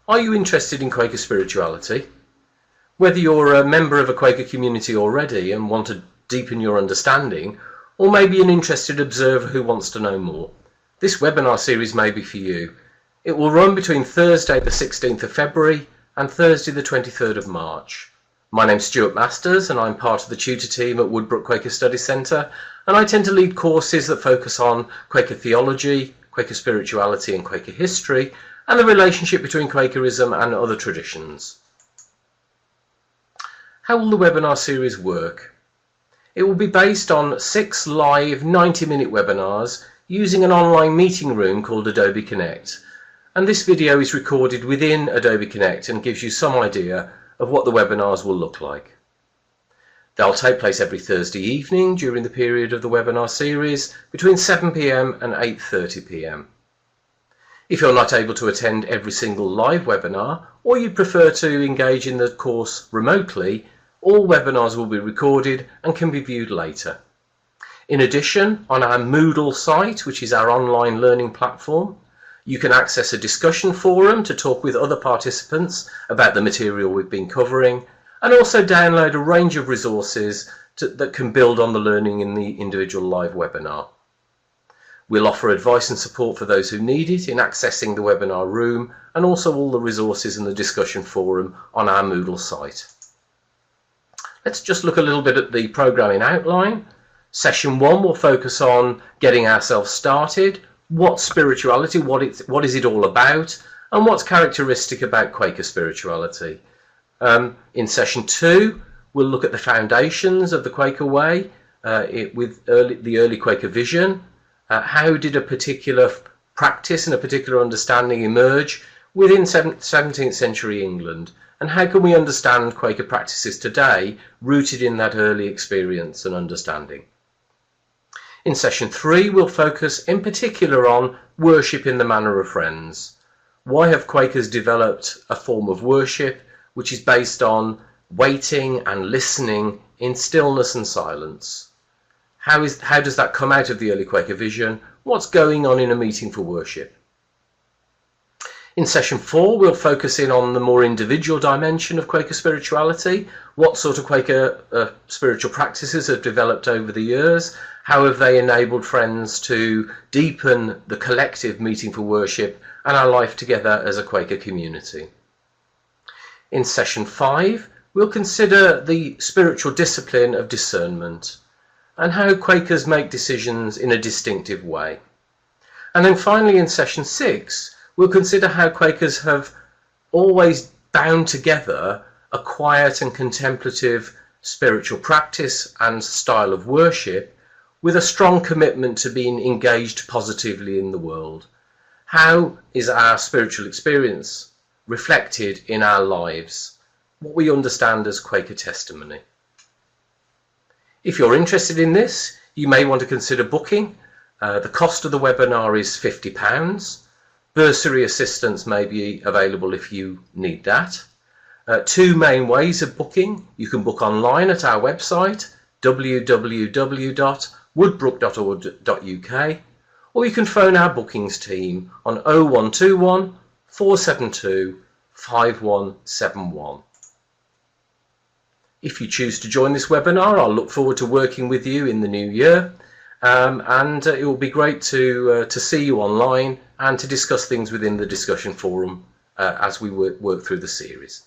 Are you interested in Quaker spirituality? Whether you're a member of a Quaker community already and want to deepen your understanding, or maybe an interested observer who wants to know more, this webinar series may be for you. It will run between Thursday the 16th of February and Thursday the 23rd of March. My name's Stuart Masters and I'm part of the tutor team at Woodbrook Quaker Study Centre, and I tend to lead courses that focus on Quaker theology, Quaker spirituality and Quaker history, and the relationship between Quakerism and other traditions. How will the webinar series work? It will be based on 6 live 90-minute webinars using an online meeting room called Adobe Connect, and this video is recorded within Adobe Connect and gives you some idea of what the webinars will look like. They'll take place every Thursday evening during the period of the webinar series between 7 p.m. and 8:30 p.m. If you're not able to attend every single live webinar, or you prefer to engage in the course remotely, all webinars will be recorded and can be viewed later. In addition, on our Moodle site, which is our online learning platform, you can access a discussion forum to talk with other participants about the material we've been covering, and also download a range of resources that can build on the learning in the individual live webinar. We'll offer advice and support for those who need it in accessing the webinar room, and also all the resources in the discussion forum on our Moodle site. Let's just look a little bit at the programming outline. Session 1 will focus on getting ourselves started. What's spirituality, what is it all about, and what's characteristic about Quaker spirituality. In session 2 we'll look at the foundations of the Quaker way with the early Quaker vision. How did a particular practice and a particular understanding emerge within 17th century England, and how can we understand Quaker practices today rooted in that early experience and understanding. In session 3 we'll focus in particular on worship in the manner of friends. Why have Quakers developed a form of worship which is based on waiting and listening in stillness and silence? How does that come out of the early Quaker vision? What's going on in a meeting for worship? In session 4 we'll focus in on the more individual dimension of Quaker spirituality. What sort of Quaker spiritual practices have developed over the years? How have they enabled friends to deepen the collective meeting for worship and our life together as a Quaker community? In session 5 we'll consider the spiritual discipline of discernment and how Quakers make decisions in a distinctive way. And then finally in session 6 we'll consider how Quakers have always bound together a quiet and contemplative spiritual practice and style of worship with a strong commitment to being engaged positively in the world. How is our spiritual experience reflected in our lives? What we understand as Quaker testimony. If you're interested in this, you may want to consider booking. The cost of the webinar is £50. Bursary assistance may be available if you need that. 2 main ways of booking. You can book online at our website www.woodbrook.org.uk, or you can phone our bookings team on 0121 472 5171. If you choose to join this webinar, I'll look forward to working with you in the new year, and it will be great to see you online and to discuss things within the discussion forum as we work through the series.